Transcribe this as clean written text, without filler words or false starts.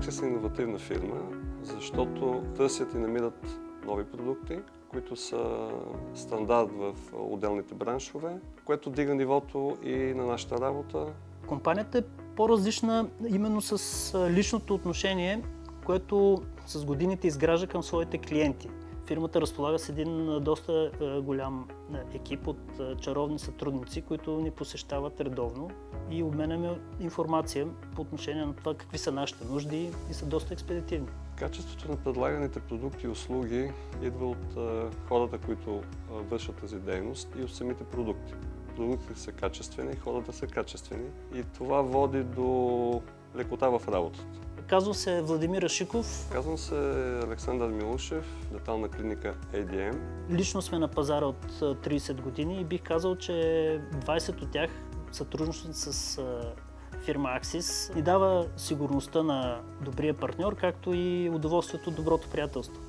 Axis е иновативна фирма, защото търсят и намират нови продукти, които са стандарт в отделните браншове, което дига нивото и на нашата работа. Компанията е по-различна именно с личното отношение, което с годините изгражда към своите клиенти. Фирмата разполага с един доста голям екип от чаровни сътрудници, които ни посещават редовно и обменяме информация по отношение на това какви са нашите нужди и са доста експедитивни. Качеството на предлаганите продукти и услуги идва от хората, които вършат тази дейност и от самите продукти. Продуктите са качествени, хората са качествени и това води до лекота в работата. Казвам се Владимир Рашиков. Казвам се Александър Милушев, дентална клиника ADM. Лично сме на пазара от 30 години и бих казал, че 20 от тях сътрудничат с фирма Axis ни дава сигурността на добрия партньор, както и удоволствието от доброто приятелство.